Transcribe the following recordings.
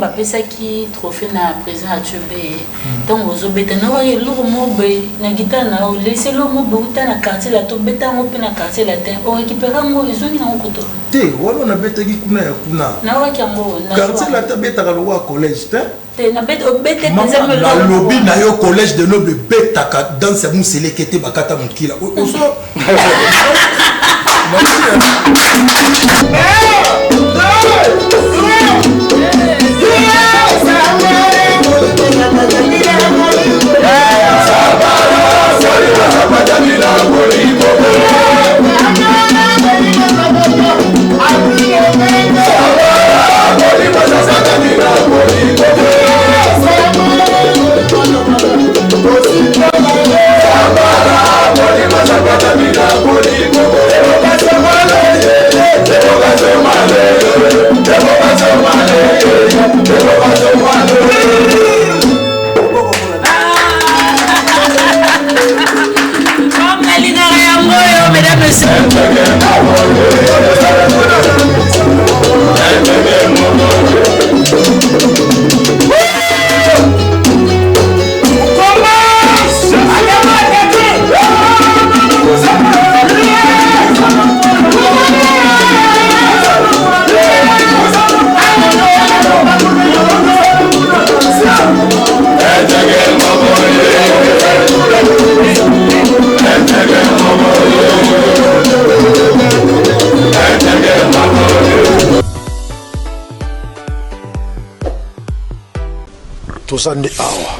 bapesaki trophée na président Achebe. Donc aux obéta na wa yelo mobe na guitare na o laisser le mobe uta na quartier la to beta ngo pe na quartier la ten o récupérer ngo ezongi na ngoto. Te wala na betaki kuna ya kuna. Na wa kiambo na quartier la ta beta ka lo wa collège te. Te na beta obete pesa me lo lobby na yo collège de noble beta ka dans ce musele kete bakata mukila. O so Tosande awa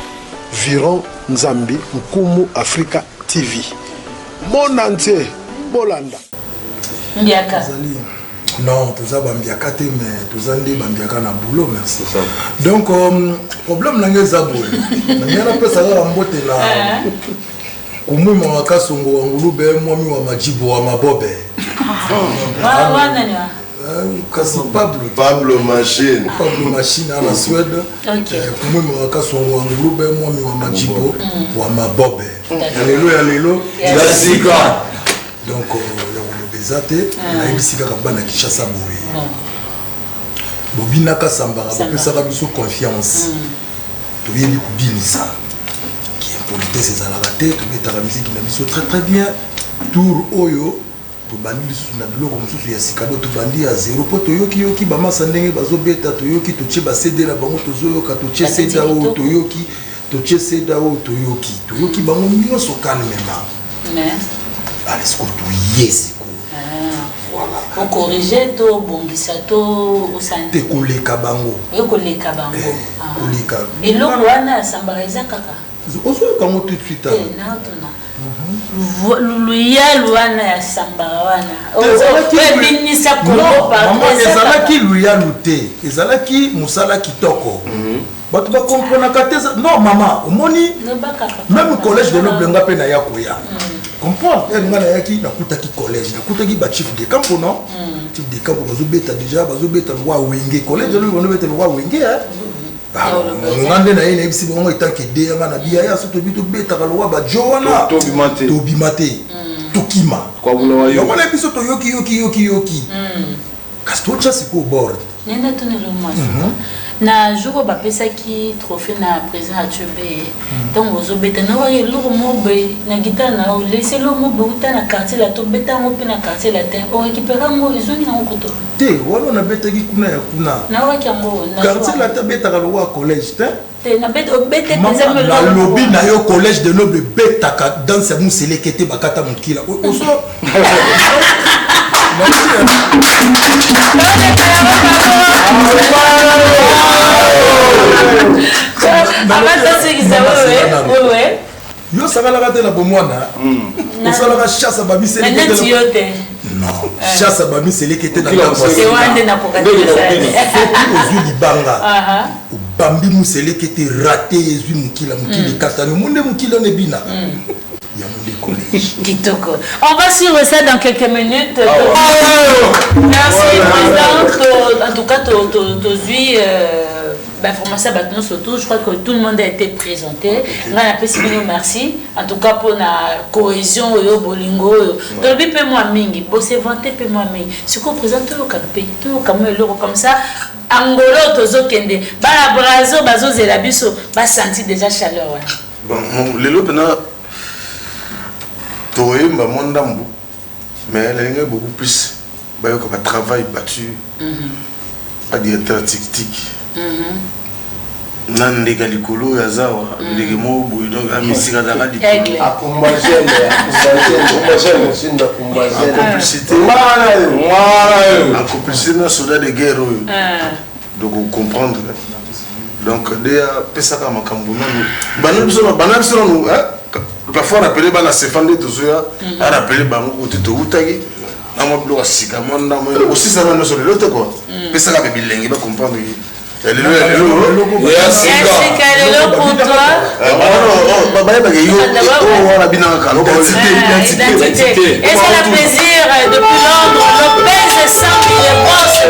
Viron Nzambi Nkumu Africa TV Mon entier Bolanda Mbiaka non tout ça bambiaka te mais tout ça ndi bambiaka na boulot merci donc problème nanga zabol nanga pesa la mbote na kumuma wakasongo wa ngulube mwami wa majibu wa mabobe wana ni kasi Pablo Machine à la Suède kumuma wakasongo wa ngulube mwami wa majibu wa mabobe lelo Jessica donc zate na ibisika kabana Kinshasa boye bobina ka sambara bapesa biso confiance to yebi kubinisa qui politesse za la raté to metaka musique na biso très bien tour oyo to bandi na biloko mususu ya sikado to bandi ya zéro po to yoki ba masa ndenge bazobeta to yoki to che ba CD la bango to zoyoka to che CD o to yoki to che CD o to yoki bango nyonso calmement mais allez ce to yes. On corrige to bongisa to osante koleka bango koleka bango koleka et le wana sambariza kaka oso kango tout de suite na tona luya luana ya sambara wana binisa ko par ezalaki luya lute ezalaki musala kitoko bato ba comprendre kateza non mama omoni même collège de noble nga pe na yakoya comprendre ngana yaki nakutaki collège nakutaki ba chief de camp non chief de camp bazobeta déjà bazobeta roi wenge collège de noble bazobeta roi wenge ngande na yene bisi bongo itaki de ngana biya ya soto bito beta ka roi ba jowana to bimate tokima kwa bulawa yo ngana biso to yoki kasi to chasi ko board nenda tunelo mwa na jour bapesaki trophée na président Achebe. Donc aux obéta na wa yelo mobe na guitare na o laisser le mobe uta na quartier la to beta ngo pe na quartier la ten o récupérer ngo ezongi na ngoto te wala na betaki kuna ya kuna na wa kiambo na quartier la ta beta ka lo wa collège te na beta obete pesa me lo lobby na yo collège de noble beta ka dans ce musele kete bakata mukila o so yo sabalaka te na bomwana osalaka chasse bamiselekete non chasse bamiselekete na ozwi libanga obambi muselekete rate ezwi mokili katani monde mokili on ebina ya monde collège kitoko. On va suivre ça dans quelques minutes. Merci président. En tout cas, tu information surtout, je crois que tout le monde a été présenté. Merci. En tout cas, pour la cohésion, bolingo. Donc, peu moi mingi, c'est vanté peu moi mingi. Ce qu'on présente tout le campé, tout comme ça. Angolo, tozo kende. Bala brazo, bazo zelabiso, bas sentir déjà chaleur. Bon, les lots Toé, Mandambo, mais elle est beaucoup plus. Comme un travail battu, pas directeur artistique. Nan de Galikolo, Yazawa, les mots, donc la musique à la radio. A complicité. En complicité, dans soldat de guerre. Donc, vous comprenez. Donc, déjà, Pesaka Makambuna, nous, parfois, rappeler la Stéphane de Tozoya, à rappeler Bango Titoutagi. Aussi, ça va nous sur l'autre quoi. Pesaka Bilingue, va comprendre. Elle est là, pour toi. Identité. Et c'est le plaisir depuis Londres, Lopez 100 000 grosses.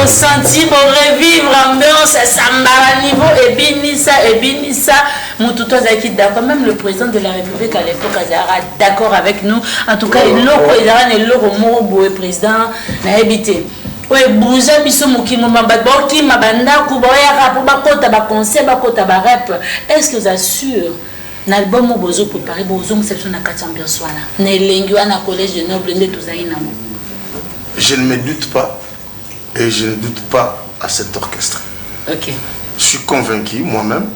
Sentir pour revivre l'ambiance, Sambara niveau et Binissa, Moutoutois qui d'accord, même le président de la République à l'époque Azara d'accord avec nous. En tout cas, il y a un loco le président n'a habité. Oui, bouger biso mukimo mababo qui mabanda kuboya pour bakota ba conseil bakota ba rap. Est-ce que vous assure l'album bozo préparé bozo conception na katambia swana. Ne lengwa na collège de Noble nde tuzaina mo. Je ne me doute pas. Et je ne doute pas à cet orchestre. Ok. Je suis convaincu moi-même.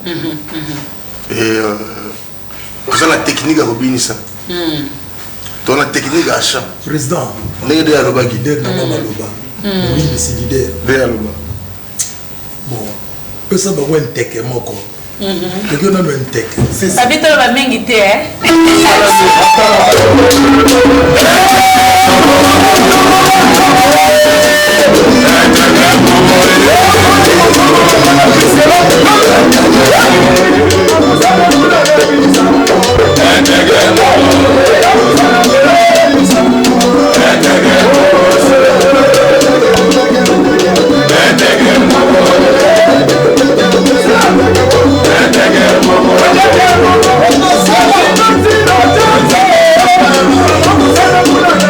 Et vous avez la technique à Robinissa. Dans la technique à achat. Président. N'ayez à Loba Guider Nana Maloba. Oui, c'est leader. Véa Loba. Bon. Peu ça va un tech et moko. Quelqu'un n'a un tech. C'est ça. Ça vite on va m'inviter, hein. I'm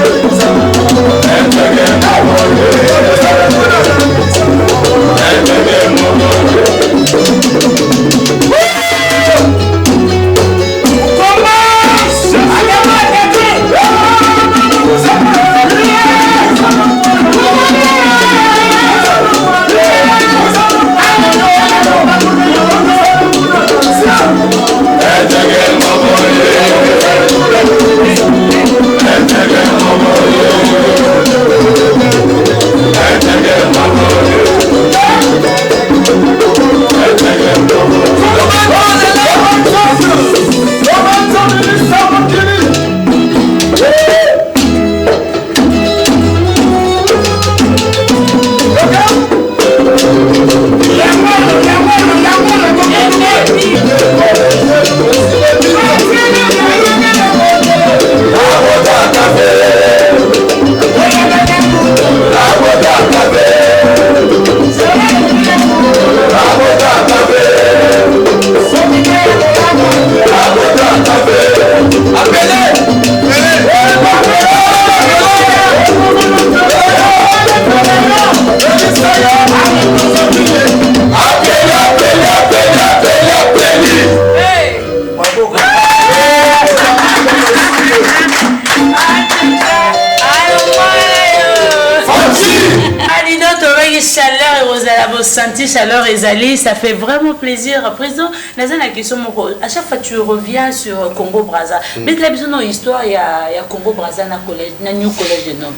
chaleur et vous senti chaleur et Zali, ça fait vraiment plaisir. Président, la question, à chaque fois tu reviens sur Congo-Brazza. Mais la besoin d'une histoire, il y a Congo-Brazza dans le New Collège de Noble.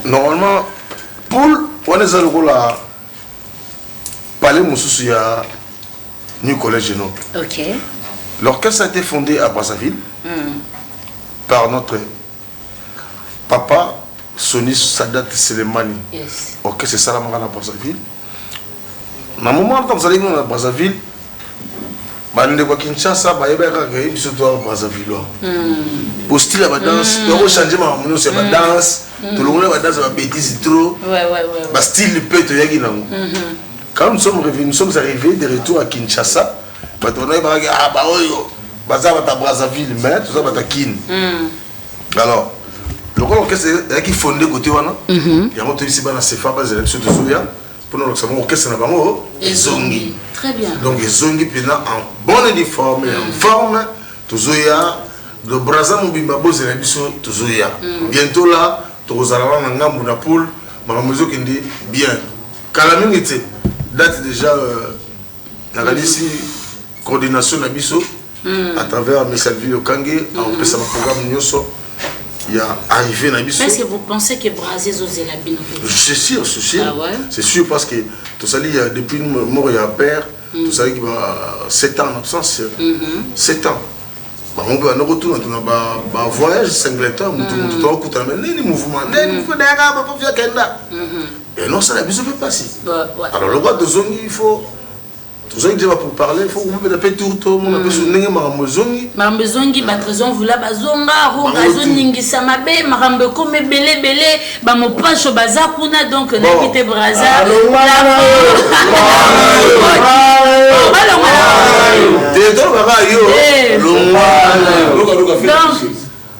Normalement, pour on est à la palais Moussous, il y a New Collège de Noble. Ok. L'orchestre a été fondé à Brazzaville par notre papa Soni Sadat Selemani. Yes. Orchestre Salamanga à Brazzaville. Dans le moment où nous allons à Brazzaville, bande kwa Kinshasa ba yeba ka gayi biso to Brazzaville. Au style la danse, on changer ma mono c'est la danse, tout le monde va danser ba bêtise trop. Ouais. Ba style peut to yaki nango. Quand nous sommes revenus, nous sommes arrivés de retour à Kinshasa. Bah on a ba bah oyo, baza ba ta Brazzaville mais tout ça ba ta Kin. Alors, le rôle orchestre qui fondé côté wana. Il y a monté ici ba na Sefa ba zela biso to souya. Pour nous orchestre na bango ezongi. Très bien. Donc ils ont en bonne uniforme, en forme, Tozoya, de Brazza Mobimba Boz et la Bisso, Tozoya. Bientôt là, Tozala Nangam na poule, Mamamozo qui dit bien. Calamine était, date déjà, la ici, coordination de la Bisso, à travers Messalville Okangé, on peut savoir programme Nyoso. Il y a arrivé dans Bisso. Est-ce que vous pensez que Brazil est la bine? C'est sûr, c'est sûr. Ah ouais? C'est sûr parce que tout ça, depuis mort il y a père, tout ça, il y a 7 ans en absence. 7 ans. On peut nous retourner dans un voyage singleton, tout le temps, les mouvements, et non, ça n'a pas passé. Alors le roi de Zongi, il faut. Tout ça, il pour parler, il faut qu'on peut appeler tout le monde, on peut se donner Maramozongi. Maramozongi, Batrezon, vous la bazonga, Rogazo, Ningisamabe, Marambeko, Belé, Bamopacho, Bazakuna, donc, n'habitez Braza.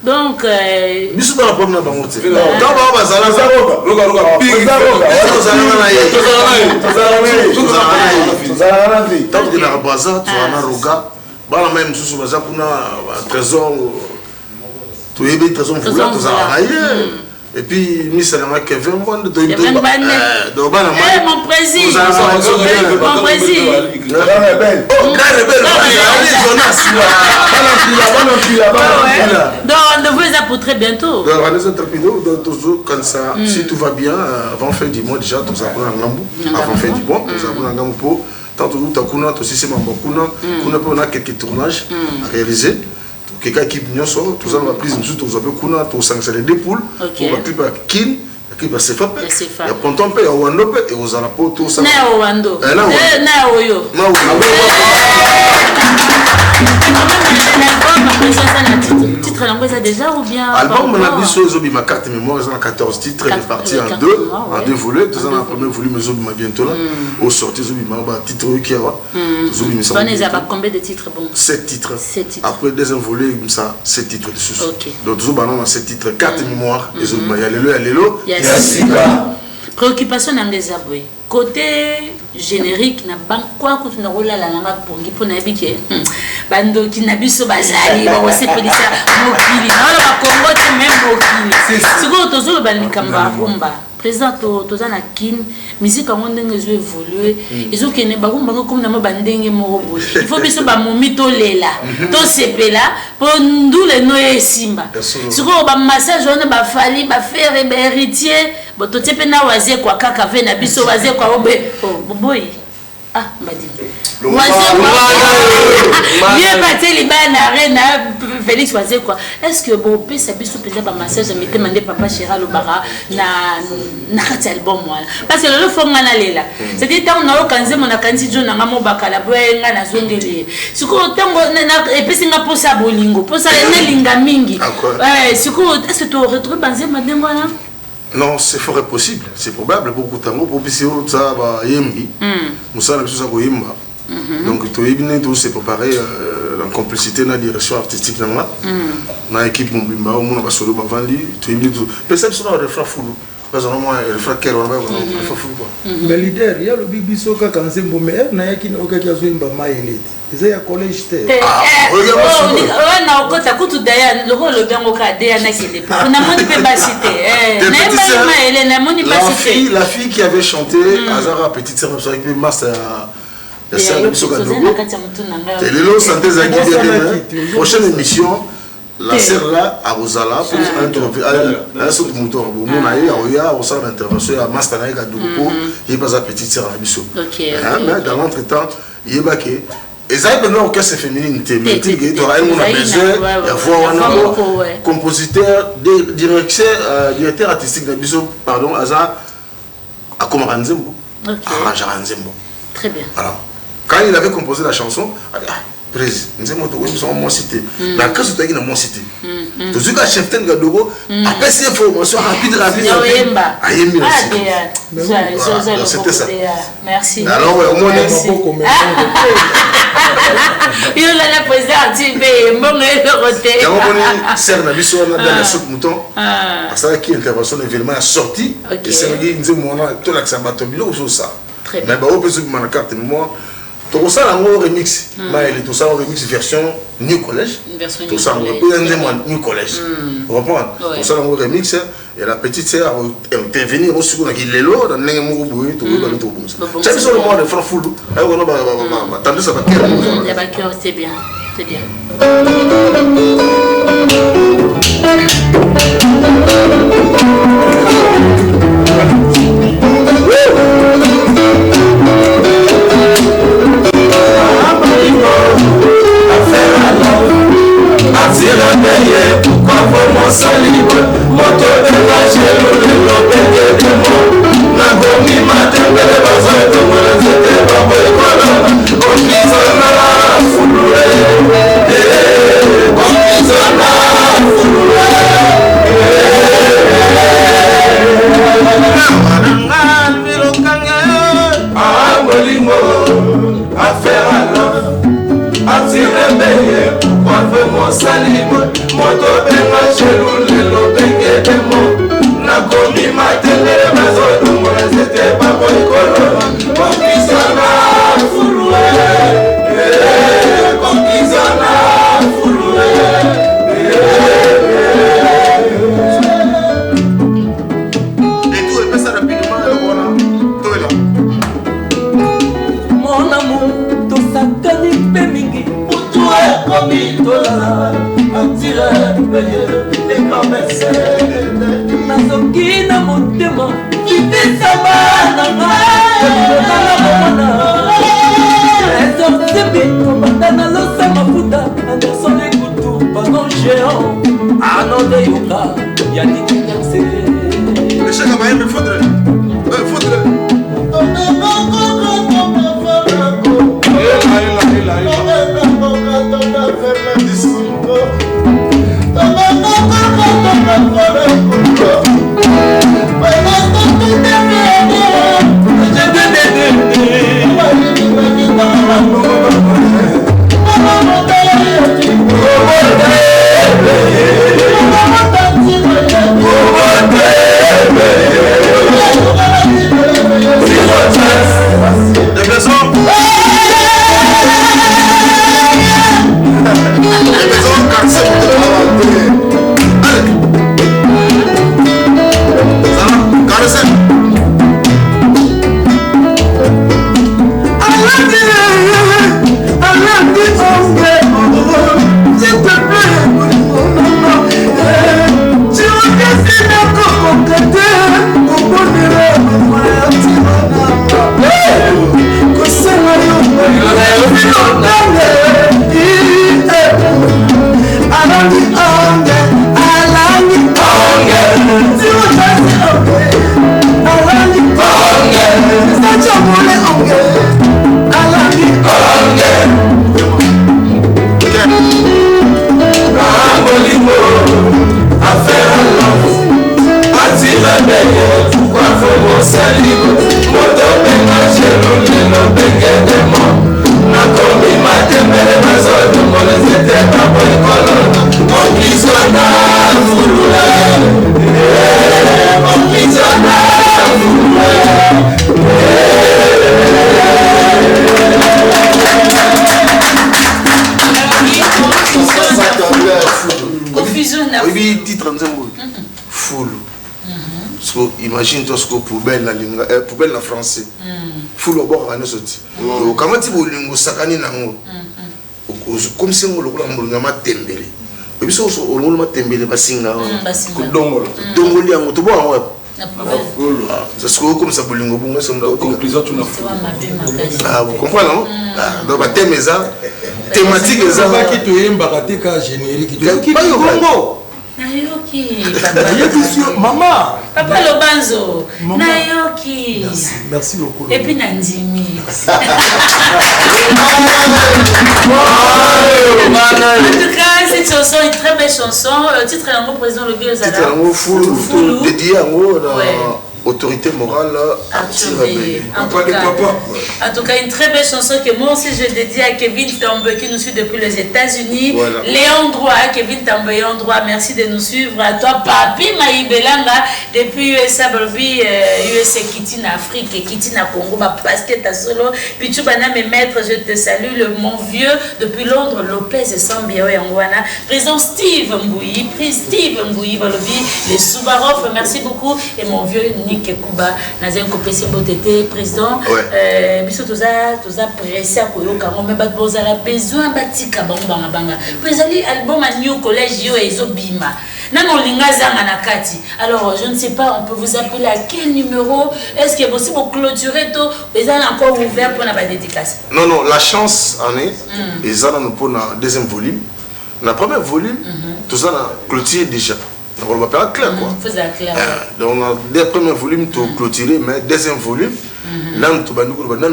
Donc, bisous dans la pomme dans bangote. Et puis, Miss Alama Kevin, mon président. Mon président. Donc, on devrait les pour très bientôt. Donc, quand ça, si tout va bien, avant fin du mois déjà, tout ça pour un gambou. Avant fin du mois, tout ça pour un gambou pour. Tant que nous, t'as aussi c'est mambo kuna, on a quelques tournages à réaliser. Quelqu'un qui vient sur, tout ça on va plus nous tous on kuna, tout sanctionner des poules, on va plus par kin, qui va se faire. Il y a ponton pe, il y a wando pe et aux alapo tout ça. Na wando. Na oyo. Na oyo. Titre l'anglais déjà ou bien album on a vu sur Zobi ma carte mémoire ils ont 14 titres répartis en deux volets tout ça dans le premier volume Zobi ma bientôt là au sorti Zobi ma titre qui a Zobi mais ça combien de titres bon 7 titres après deuxième volet ça 7 titres dessus donc Zobi on a 7 titres carte mémoire et Zobi ma yalelo préoccupation n'angeza boy côté générique na bankwa ko tuna rola la nanga pongi pona bike bando kinabiso bazali ba wasepelisa mokili na ba Congo te même mokili siko tozo ba likamba rumba président tozana kin musique en ndenge zo évoluer izo kene ba rumba comme na bandenge moko il faut biso ba momito lela to sepela po ndule no esimba siko ba massage on ba fali ba faire ba héritier bo to tepe na waze kwa kaka ve na biso waze kwa obe boy ah mbadi bien batté les bana reine Félix waze quoi est-ce que bon peut ça biso peut ba massage mettez mandé papa Chéra le bara na kati album wala parce que le fonga na lela c'était tant na okanze mona kanzi jo na ngamo bakala boyenga na zongeli siko tango na epesi nga posa bolingo posa na linga mingi siko est-ce que tu retrouves banze madengo na. Non, c'est fort possible, c'est probable. Beaucoup de temps, pour puisser ça va yembi. Moussa n'a plus ça pour yemba. Donc, tu es bien, tout s'est préparé en complicité dans la direction artistique dans la équipe Mbimba, on a pas solo bavandi. Tu es bien tout. Personne sur le refrain fou. Parce que moi, le refrain quel on va refrain fou quoi. Mais leader, il y a le big bisoka quand c'est bon, mais il y a qui n'a aucun cas sur Mbama élite. C'est un collège terre. On a encore ta coupe d'ailleurs le rôle bien au cas d'ailleurs n'a qu'il est. On a moins de cité. la fille qui avait chanté, Azara Petite Sœur, avec les masses la sœur de Bissogadogo. Et les lots santé prochaine émission, la sœur là, à Rosala, pour un saut de mouton. On a eu l'intervention à Mastanaï Gadogo, il n'y a pas de Petite Sœur à Bissot. Mais dans l'entretemps, il y a baqué. Et ça, il y a un orchestre féminin, il y a besoin d'avoir un compositeur, directeur artistique de Bissot, pardon, Aza, à Komaranzembo, à Ranzembo. Très bien. Alors, quand il avait composé la chanson, il a dit, Président, nous sommes mon cité. Dans le cas où tu as mon cité. Tout ce que chef de Gadogo, après ces informations rapide. C'était ça. Merci. Alors, au moins, il y a la présidente, il y a un mouton. Ça qui intervention événement sorti. Et c'est tout mais bah, on peut se demander la carte moi. Tout ça, on remix. Tout ça, on remix version New College. Tout ça, on New College. Vous comprenez? Tout ça, on remix. Et la petite sœur a intervenu au secours qui est là, dans le monde, tout le monde. C'est le monde de Franfou. Attendez, ça va faire. C'est bien. C'est bien. Pourquoi vraiment salibre, moto de la gelo, le lopé de mots. Nagomi matin, de la base de mon c'était pas pour on pisona foulé, on pisona foulé. Affaire à l'homme, attirer meilleur. Mon salibre, moto benga chelou, le lopenge de mots. Nagomi matin, de la base de mon c'était pas pour on pisona foulé, on pisona foulé. Et tout est passé rapidement, voilà, tout est là. Mon amour, tout ça gagne mingi. Comme il dollar, attirer les commerçants. Nazoki na motema, vite samba na les ortebi, combatana losa mafuta, Anderson les couteaux, pardon géant, Arnaud de Yoka, Yannick Mercé. Le chèque à Maïm, il faudrait. Parce que imagine toi ce que poubelle na linga poubelle na français. Full au bord kana soti. Comment tu bolingo sakani nango. Comme si on le ngama tembele. Et puis so on le tembele basinga. Ko dongolo. Dongoli yango to bo ango. C'est ce que comme ça bolingo bongo c'est une conclusion tout na. Ah vous comprenez non? Donc ba thème ça thématique ça va qui to yemba katika générique. Qui bongo. Nayoki, maman. Papa Lobanzo. Nayoki. Merci beaucoup. Et puis Nandimi. En tout cas, cette chanson est une très belle chanson. Le titre est en président le Biozala. Titre est en full dédié à autorité morale en tout cas, une très belle chanson que moi aussi je dédie à Kevin Tambe qui nous suit depuis les États-Unis. Voilà. Léon Droit, Kevin Tambe, Léon Droit, merci de nous suivre. À toi, Papi Maïbelanga, depuis USA, Bolvi, USA, Kitty en Afrique, Kitty en Congo, basket à solo. Puis tu vas mes maîtres, je te salue, mon vieux, depuis Londres, Lopez et Sambia, Yangwana. Président Steve Mbouyi, Bolvi, les Soubarov, merci beaucoup. Et mon vieux Kekuba nazen kopesi botete président biso toza pressé koyoka mais bat bozala besoin batika banga banga présali album a new collège yo ezobima na molinga zanga na kati. Alors je ne sais pas, on peut vous appeler à quel numéro? Est-ce que possible de clôturer tout les encore ouvert pour la dédicace? Non, la chance en est les ans nous pour le deuxième volume. Le premier volume tout ça clôturé déjà. On va faire clair quoi. Donc on a des premiers volumes tout clôturé, mais deuxième volume, là on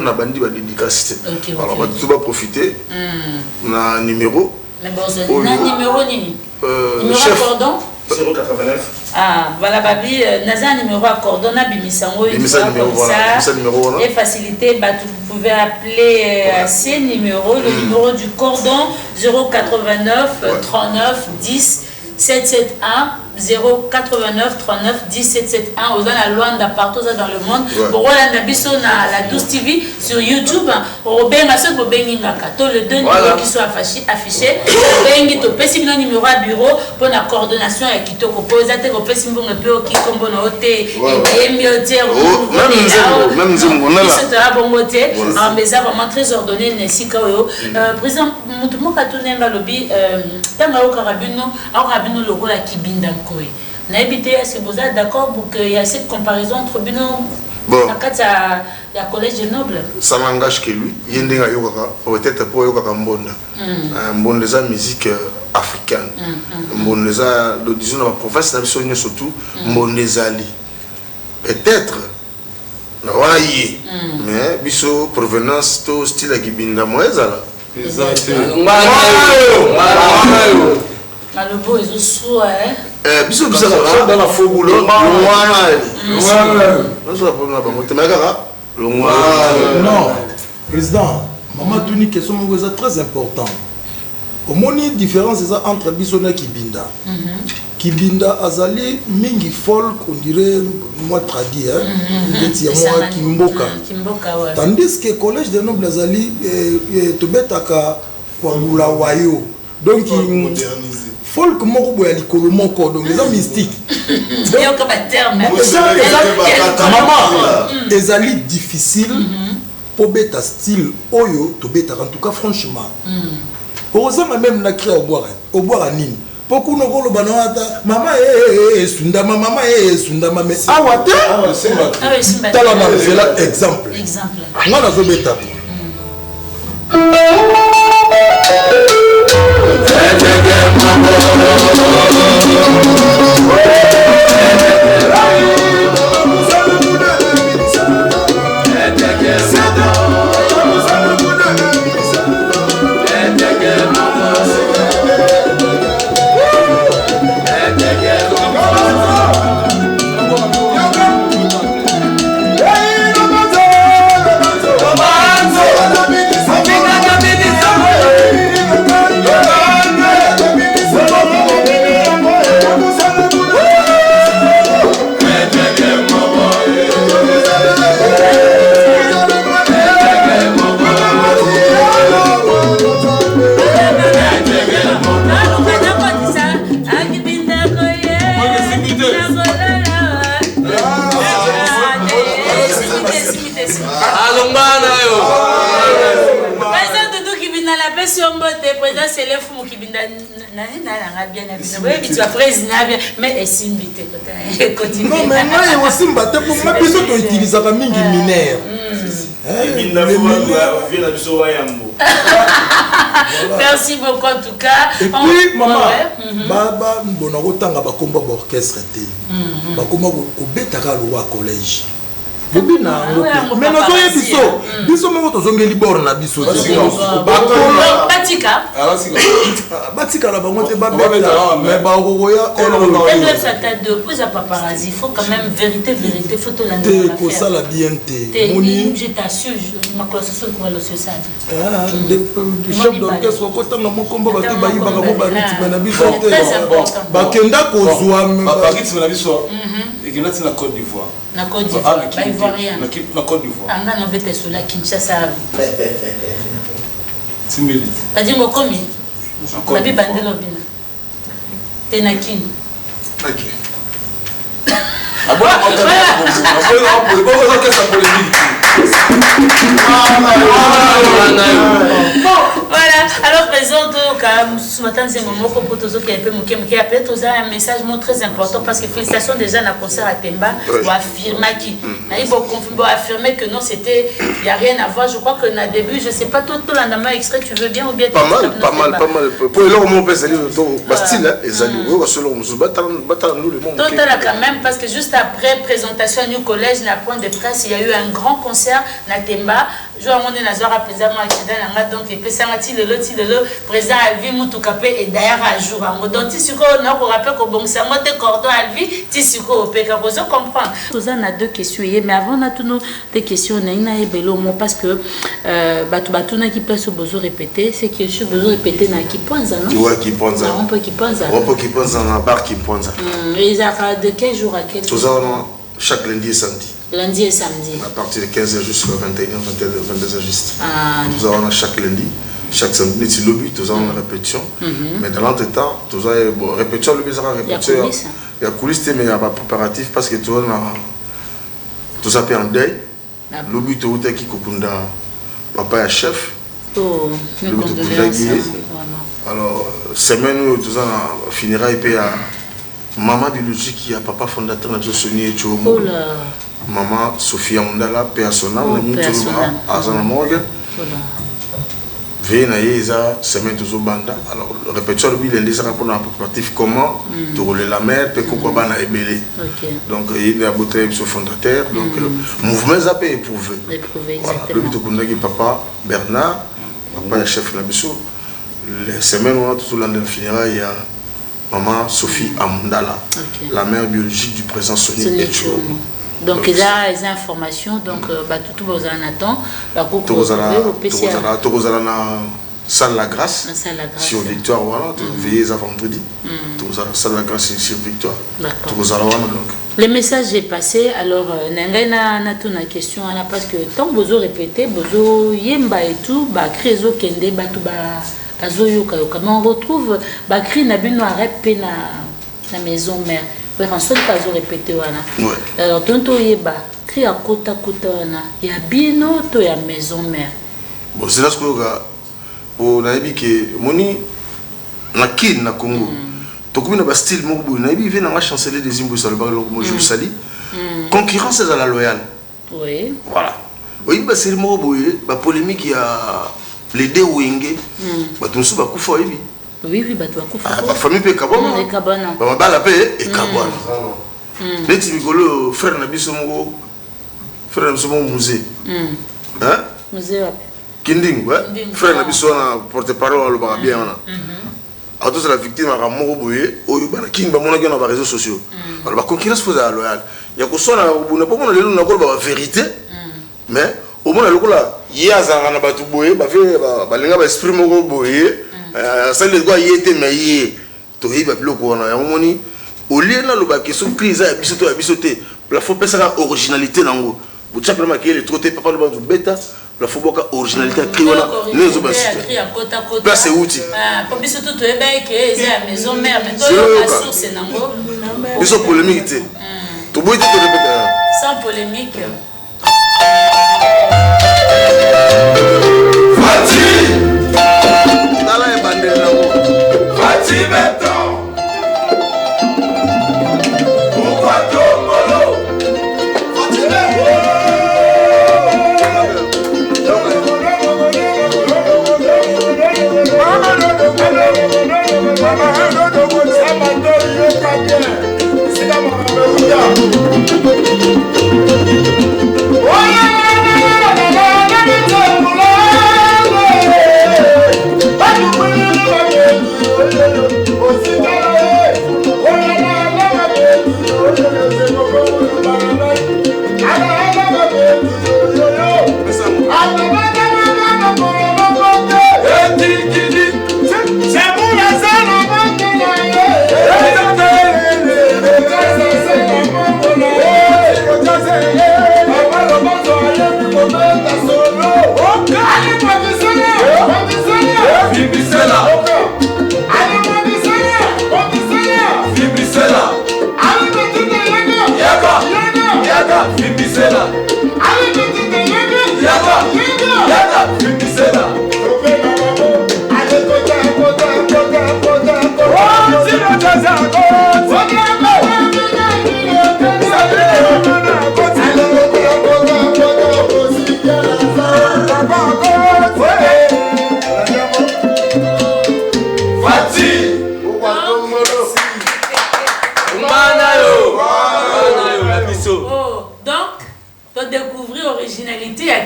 a bandi va dédicace. Alors on va tout va profiter. On a un numéro. Mais bon, c'est un numéro nini. Numéro cordon 089. Ah voilà babi, naza numéro à cordon na bimisango numéro et facilité bah vous pouvez appeler à ces numéros le numéro du cordon 089 39 10 771 089 39 1771 aux la Luanda partout dans le monde. Pour la biso na la 12 TV sur YouTube. Au benga ceux qui bengi ngaka. Tous les deux numéros qui sont affichés. Bengi to pesi bino numéro à bureau pour la coordination et qui te propose te ko pesi mbongo pe o ki kombo na hote et miotier même zimona là. C'est un bon côté. Mais ça vraiment très ordonné nesika yo. Président mutumo katunenga lobi tanga o karabino logo la kibinda. Est-ce que vous êtes d'accord pour qu'il y ait cette comparaison entre Bino et le collège de Noble? Ça n'engage que lui. Il y a peut-être pour Yoka Mbonda. Mbonda c'est la musique africaine. Mbonda c'est, disons, la province nationale surtout, Mbonda Zali. Peut-être, mais biso provenance to style à Kibinda Moezala. Le beau est sous biso dans la faux boulot non président maman tuni question est très important au moni différence ça entre biso na Kibinda Kibinda azali mingi folk on dirait moi tradi moi kimboka tandis que collège de noble azali tobetaka kwa ngula wayo donc folk moko boya likolo moko donc les mystiques maman ezali difficile pour beta style oyo to beta en tout cas franchement heureusement même na créer au boire nini beaucoup no kolo banata mama sundama mama sundama mais awate tala na c'est exemple moi na zo beta Romanzo te président c'est le fou qui binda nani na bien na bien oui tu as président bien mais est invité continue non mais moi aussi mbaté pour moi biso to utiliser ka mingi mineur merci beaucoup en tout cas et puis maman baba mbona kotanga bakomba ba orchestre te bakomba ko betaka lo wa collège bobina mais nous avons biso moko tozongeli bord na biso batika la bango te babeta mais ba okoya plus à paparazzi il faut quand même vérité photo la te ko sala bien te moni je t'assure ma classe sur quoi le social le chef d'orchestre ko tanga mokombo ba te bayi ba mo ba rythme na biso te ba kenda ko zwa ba rythme na biso et que là c'est la Côte d'Ivoire. Na Côte d'Ivoire, ba Ivoirien. Na Côte d'Ivoire. Anga na bete sur la Kinshasa. Timeli. Ba dingo komi. Ba bi bandelo bina. Tenakin. OK. Abona voilà, alors présente ce matin c'est mon mot pour tous qui appelle tous un message très important parce que félicitations déjà dans le concert à Temba pour affirmer affirmer que non c'était il y a rien à voir je crois que na début je sais pas tout l'endemain extrait tu veux bien ou bien pas mal pour le moment c'est style les amis selon nous nous le monde total quand même parce que juste après présentation du collège na point de presse il y a eu un grand concert na Temba je on est nazora président accident donc et ça m'a le président Alvi Mutukape et d'ailleurs à jour donc tu suko na ko rappelle ko bon ça monte cordon Alvi tu suko peka ko je comprends tous on a deux questions mais avant on a tous nos des questions na ina ebelo mo parce que batu na qui place besoin répéter c'est que je besoin répéter na qui pense non tu vois qui pense on peut qui pense na bar qui pense ils a de quel jour à quel jour chaque lundi et samedi. Lundi et samedi. À partir de 15h jusqu'à 21h, 22h juste. Nous avons chaque lundi, chaque samedi, c'est le but, nous avons une répétition. Mais dans l'entretemps, nous avons une répétition, le but sera répétition. Il y a coulisses, mais il y a pas préparatif parce que tout ça fait un deuil. Le but est qui Kokunda, papa est chef. Oh, le but est alors, semaine où tout ça finira et puis maman biologique qui a papa fondateur de Sony et Chomo. Maman Sophia Ondala, personnel, à Zana Morgan. Veille naïza, semaine toujours banda. Alors, répétition, le bilan sera pour un préparatif comment, tu rouler la mer, puis pourquoi ban a ébélé. Donc, il y a beauté sur fondateur. Donc, mouvement zappé éprouvé. Voilà, le but de papa Bernard, papa chef de la Bissou. Les semaines où on a tout l'année finira, il y a maman Sophie Amundala, la mère biologique du présent Sony et Chomo. Donc, il y a des informations, donc, tout le monde attend. Salle La Grâce, sur Victoire, voilà, veillez à vendredi. Salle La Grâce sur Victoire. Le message est passé, alors, Nengana a une question, parce que tant que vous répétez, vous yemba et tout, crézo kende, on retrouve Bakri Nabino Arep na maison mère. En seul pas répété alors tonto yeba cri à kota wana ya bino to ya maison mère bon c'est là ce que pour naïbi que moni na kin na Congo to comme na style moko naïbi vient na chanceler des imbo sur le bar mo je sali concurrence à la loyale oui voilà oui bah c'est le mot boye ba polémique il y a les deux wingé ba tout ça ba kufa yibi oui, bah tu vas couper. La famille peut cabana. Bah ma la paix et cabana. Les petits rigolos, frère Nabiso Mongo, frère Nabiso Mongo musée. Hein? Musée. Kinding, ouais. Frère Nabiso na porte-parole le bar bien là. À tous la victime à Mongo Boye, au Yubana King, bah mon agent dans les réseaux sociaux. Alors la concurrence faut à loyal. Il y a que ça on n'a pas mon le na ko ba vérité. Mais au moins le ko là, ya za na batu boye, ba fait ba linga ba esprit Mongo Boye. Ça les doit y être mais to y va bloquer on a moni au lieu là le ba question crise à bisoté la faut penser à originalité nango vous tchapela maquiller les trotter papa le bandu bêta la faut boka originalité créer on les obas là c'est outil pour bisoto to eba que c'est à maison mère mais toi la source nango biso polémique to boy te répéter sans polémique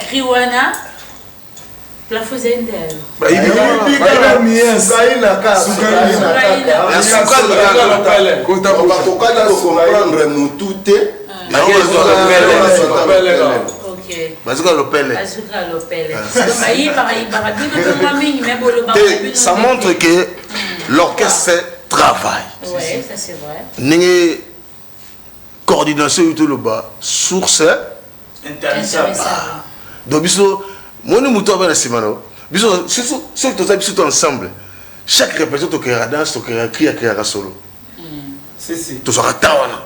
Kriwana la fazenda. Ça montre que l'orchestre travaille. Oui, ça c'est vrai. Une coordination tout le bas, source intéressante. Donc, biso, moi nous moutons avec la semaine. Biso, c'est tout ça, biso ensemble. Chaque représentant qui a danse, qui a crié, qui a solo. C'est tout ça tawana.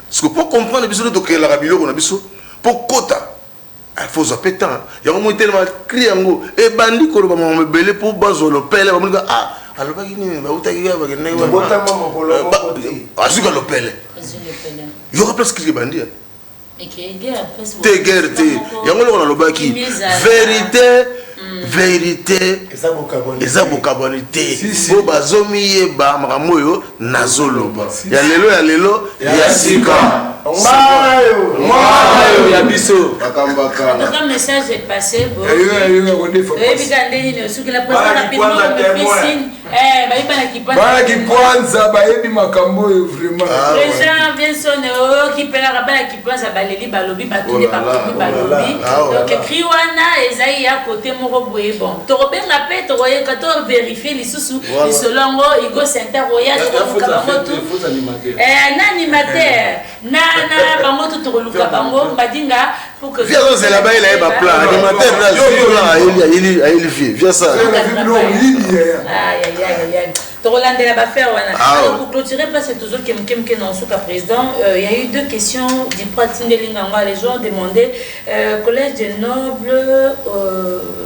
Parce que pour comprendre biso de que la rabilo on a biso, pour quota, il faut zapper temps. Il y a un moment tellement crié ngo et bandi ko ba mo belé pour bazo le pele ba mo ah alors ba kini ba utaki ba kini ba bota mama ko lo ba azuka le pele. Il y aura presque qui bandi. T'es guerre, t'es. Il y a un moment qui vérité, vérité, eza bokabonité. Bo bazomi yeba maramoyo nazoloba. Ya lelo ya sika. Mwayo ya biso. Bakambaka. Donc un message est passé. Bon. Président Vincent qui peut la rabana qui pense à Baléli Balobi Batouli Balobi. Donc Kriwana Esaïe à côté Moroboé. Bon, Torobé rappelle, Toroye, quand on vérifie les sous, les solongo, Igo Santa Roya, un animateur, Nana, Bango, Toroluka Bango, Badinga, pour que. Viens, c'est là-bas, il a un plan. Animateur, là, il vit. Viens ça. Aïe, aïe, aïe, aïe. Torolande la faire. Alors pour clôturer, parce que toujours que dans ce cas président, il y a eu deux questions du pratique de Linganga. Les gens ont demandé collège des nobles,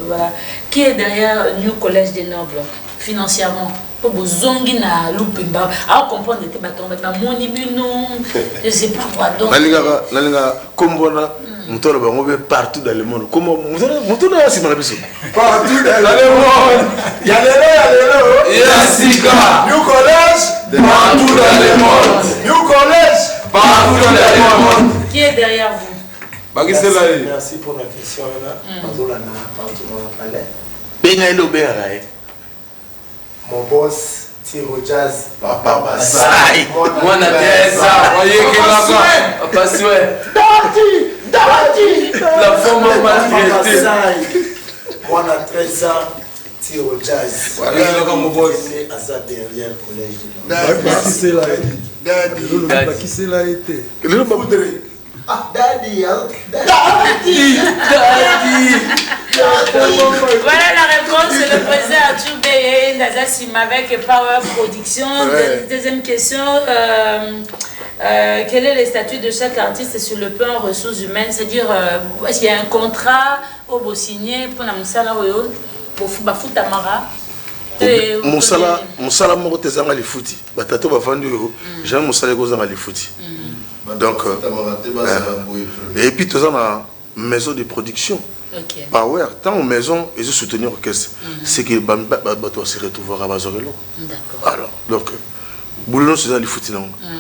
voilà, qui est derrière New Collège des nobles financièrement. Pour vous zongi na lupimba, alors comprendre que bâtons, mais pas mon non, je sais pas quoi donc. La linga, comme voilà. Moutola bango partout dans le monde. Comment moutola yasi malabiso. Partout dans le monde. Yalelo. Yasika. New Collège. Partout dans le monde. New Collège. Partout dans le monde. Qui est derrière vous? Merci pour la question là. Mazola na partout dans le palais. Benga ndo bera. Mon boss Tiro Jazz. Papa Basai. Mwana Tessa. Voyez que là-bas. Papa Souhait. La forme maltraitée. Moi, on a 13 ans, Tiro Jazz. Voilà, mon boss. À ça derrière le collège. Qui c'est là? Daddy. Qui c'est là été? Ah, Daddy. Voilà la réponse, c'est le président Arthur Beye, Nazassim avec Power Production. Deuxième question. Quel est le statut de chaque artiste sur le plan ressources humaines? C'est-à-dire, est-ce qu'il y a un contrat au beau signé pour la Moussala Oyo, pour Bafutamara? Mon salaire, mon tesanga les fouti. Batato va vendre. J'aime mon salaire aux les fouti. Donc, et puis tout ça dans la maison de production. Power, tant en maison, ils ont soutenu l'orchestre. C'est que Bato se retrouvera à Bazorelo. D'accord. Alors, donc, Boulon, c'est dans les fouti.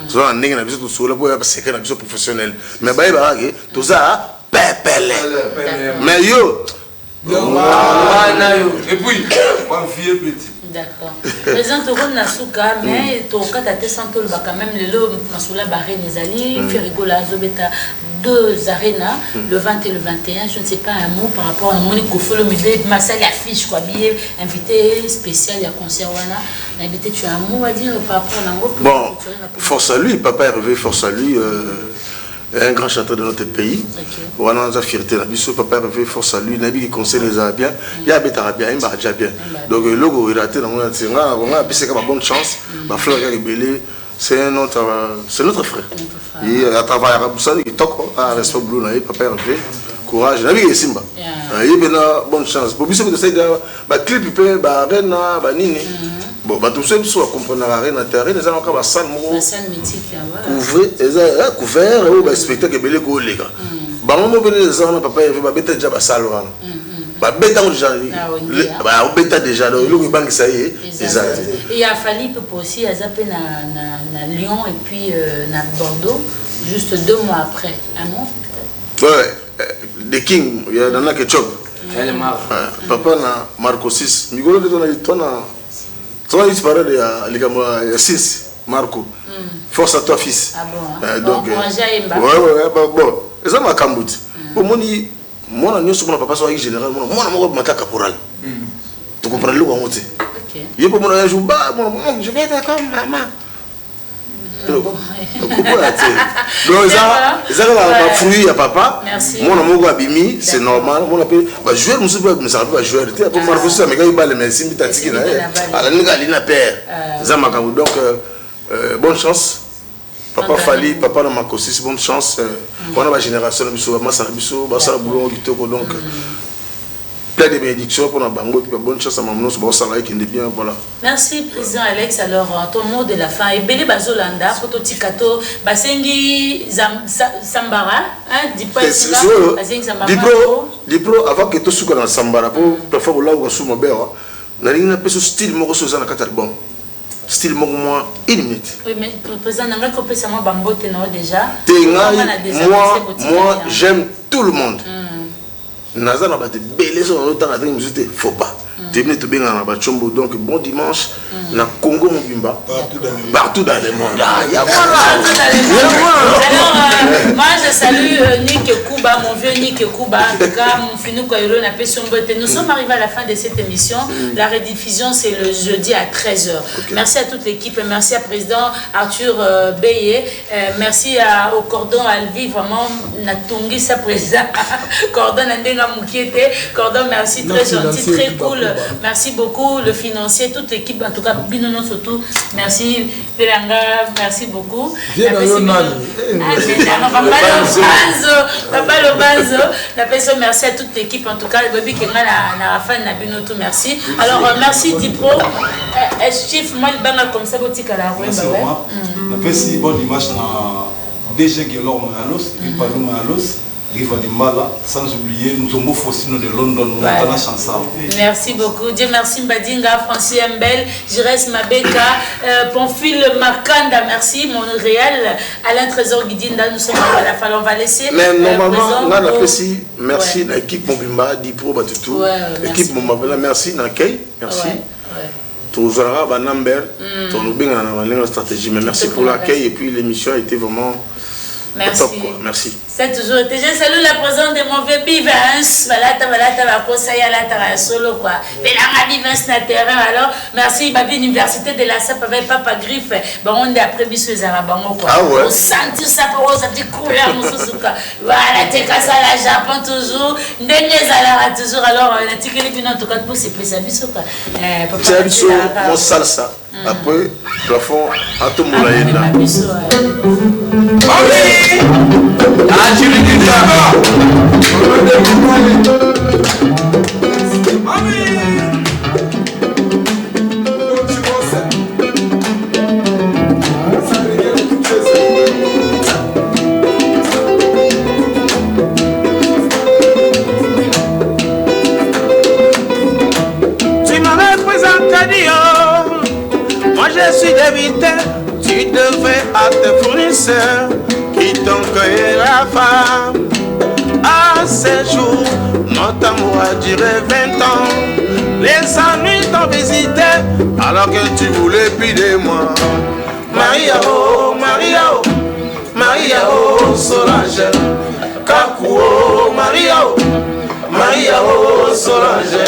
Tout ça, on est dans tout sur le point parce que c'est professionnel. Mais bah il tout ça pépélé. Mais yo. Et puis, on vient petit. D'accord. Président Toron Nasuka, mais Toka Tate Santol va quand même le lot Masula Baré Nezali, Ferigola Zobeta, 2 arénas, le 20 et le 21. Je ne sais pas un mot par rapport à Monique Kofolo, mais Massal affiche quoi, billet, invité spécial, il y a concert Wana. Invité, tu as un mot à dire par rapport à Nango? Bon, force à lui, Papa Hervé, force à lui. Un grand chanteur de notre pays. On a la fierté. Papa Hervé, force à lui. Nabi qui conseille les Arabiens. Il y a des Arabiens, il y a des bien. Donc le logo il a été dans mon atelier. On a appris comme bonne chance. Ma fleur est belée. C'est notre frère. Et à travers Arabie Saoudite, il toque à l'espoir bleu. Papa Hervé, courage. Nabi qui est Simba. Il y a une bonne chance. Pour lui, c'est que c'est clip, Arena, Nini. Bon, tout ça, il faut comprendre la reine, la reine, ils ont encore la salle mythique. Couvert, le spectacle est belé pour les gars. Bah, on va les gens, papa, il va mettre déjà la salle. Bah, bêta déjà. Bah, bêta déjà. Donc, le banque, ça y est. Et il a fallu aussi, à zapper à Lyon et puis à Bordeaux, juste 2 mois après. Un mois peut-être. Ouais, des Kings, il y a dans la ketchup. Papa, Marco 6. Migolo, tu as disparu de 6, Marco. Force à toi, fils. Ah bon? Donc, bon. Et ça m'a cambouté. Bon, moi, je suis papa, je suis général. Moi, je suis caporal. Tu comprends le mot? Je vais être comme maman. Donc, ils ont un fruit à papa. Moi, je abimi, c'est normal. Moi, je joueur, je ne sais pas joueur. Tu sais, Marco, ça me gagne pas les mains. Si tu as dit que donc, bonne chance. Papa Fali, papa dans ma cossi, bonne chance. On a ma génération, donc. Plein de bénédictions pour la bango, puis bonne chance à maman, c'est bon, ça va être bien, voilà. Merci, président Alex. Alors, ton mot de la fin. Et Bélé Bazolanda, Prototikato, Basengi Sambara, Dipro, avant que tout soit dans le Sambara, pour parfois, là où on sous mon père, on a une personne style, moi, je suis dans la album. Style, moi, 1 minute. Oui, mais le président n'a pas fait ça, moi, Bambo, déjà. Moi, j'aime tout le monde. Naza n'a pas de belles choses dans le temps, il ne faut pas. Tu es venu te baigner dans la Chombo, donc bon dimanche, na Congo Mobimba, partout dans le monde. Alors, moi je salue Nick Kouba, mon vieux Nick Kouba, en tout cas, mon finou Koyolo n'a pas son beauté. Nous sommes arrivés à la fin de cette émission. La rediffusion, c'est le jeudi à 13h. Merci à toute l'équipe, merci à président Arthur Beye, merci au cordon Alvi, vraiment, Natungi, sa président, cordon Nandenga Moukiete, cordon, merci, très gentil, très cool. Merci beaucoup, le financier, toute l'équipe, en tout cas, Binono surtout. Merci, Pelanga, merci beaucoup. Merci à toute l'équipe, en tout cas, merci. Alors, merci Dipro. Chief, moi, comme ça, merci, bonne image dans DG Gelor Mahalos, Ripalou Mahalos. Riva de Mala, sans oublier nous sommes aussi de London, nous avons la chance. Merci beaucoup. Dieu merci Mbadinga, Francis Mbel, Jires Mabeka, Pamphile Makanda, merci Montréal, Alain Trésor Guidinda, nous sommes à la fin, on va laisser. Mais normalement, on a apprécié, merci à l'équipe Mobimba, Dipro, Batutu, l'équipe Mobimba, merci Nakei, merci. Tous les number, tous nos stratégie, mais merci pour l'accueil et puis l'émission a été vraiment. Merci. Top, merci. C'est toujours été. Je salue la présence de mon vieux Bivens. Voilà, solo quoi. Mais la Bivens na terrain alors. Merci, Babi Université de la SAP avec Papa Griffe. Bon, on est après Bissou Zarabango quoi. Ah ouais. On sent ça pour ça petite couleur Moussousouka. Voilà, t'es qu'à ça la Japon toujours. Ndenge Zalara toujours alors. On a tiré les binots en tout cas pour se plaisir Bissou quoi. C'est Bissou, mon salsa. Après, plafond, à tout le monde là. Tu m'avais présenté Dior, moi je suis débité, tu devais attendre. tes fournisseurs qui t'ont cueilli la femme. À ces jours, notre amour a duré 20 ans. Les ennuis t'ont visité alors que tu voulais plus de moi. Maria oh, Maria oh, Maria oh, Solange. Kakou oh, Maria oh, Maria oh, Solange.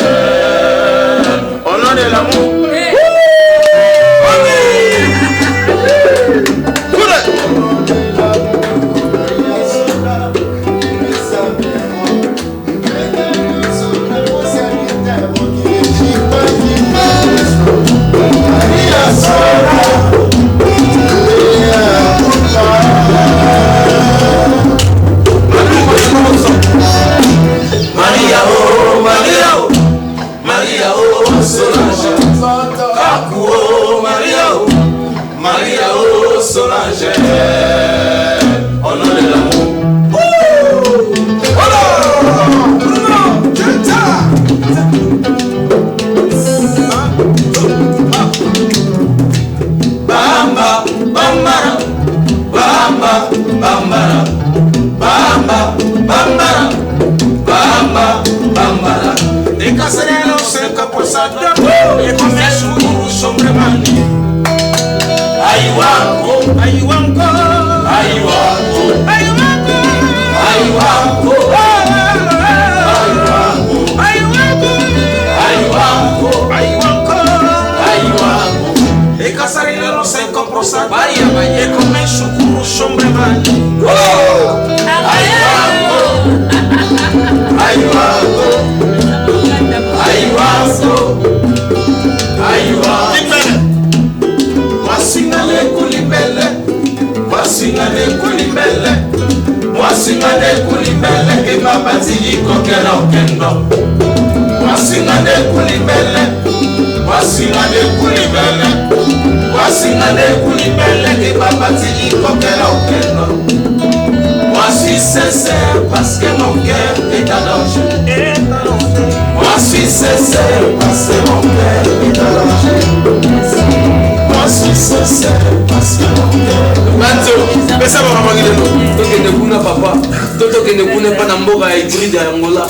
Au nom de l'amour. Maria oh, Maria oh, Maria oh, Solange. Kakou oh, Maria oh, Maria oh, Solange. Au nom de l'amour. Bamba, bambara, bamba, bambara, bamba, bambara, bamba, bambara. Des casseroles au 5% et comme un chou sombre mani. Aïwanko, aïwanko, aïwanko, aïwanko, aïwanko, aïwanko, aïwanko, aïwanko, aïwanko. Et casseroles au 5% et comme un chou sombre mani. Aïwanko, aïwanko, aïwanko, aïwanko. Mwasingane kulibele, mwasingane kulibele, mwasingane kulibele, ke babati ikokera okendo. Mwasingane kulibele, mwasingane kulibele, mwasingane kulibele, ke babati ikokera okendo. Moi je suis sincère parce que mon cœur est en danger. Moi je suis sincère parce que mon cœur est en danger. Moi je suis sincère parce que mon cœur. Manzo, mais ça va pas guider nous. Donc ne kuna papa, donc ne kuna pas na mboga ya Idri de Angola.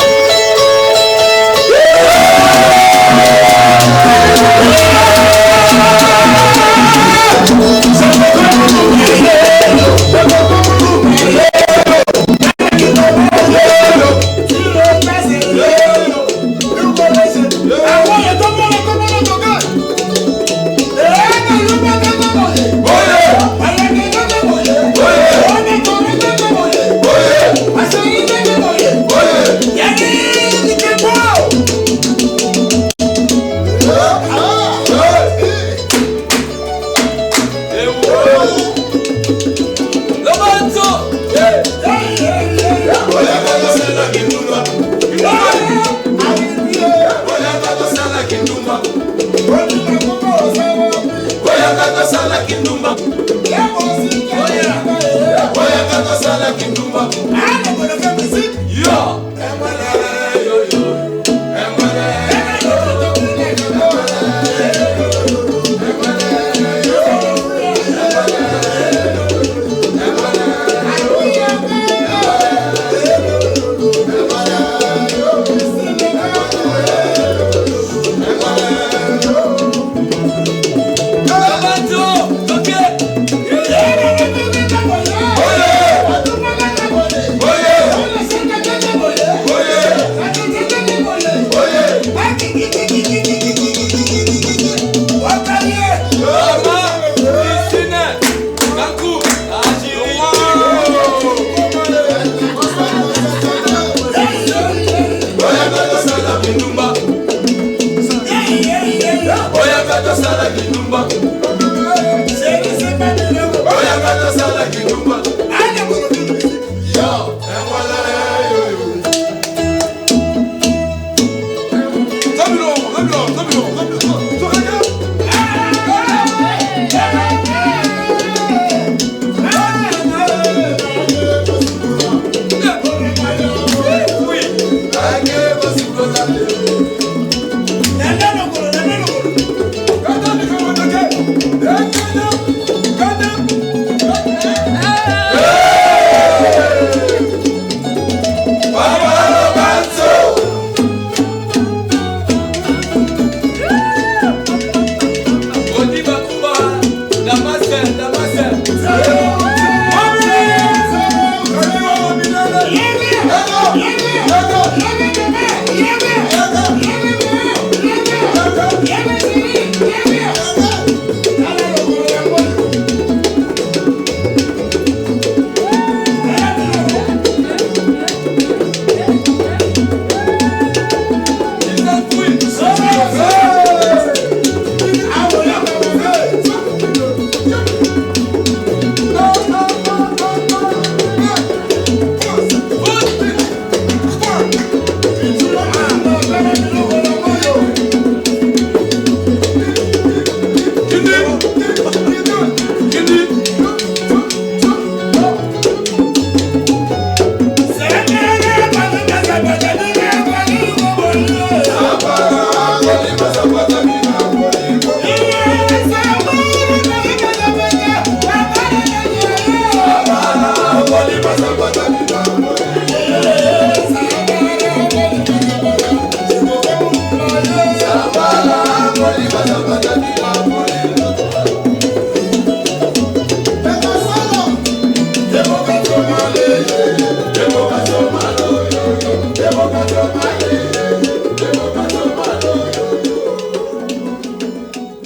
Kindumba.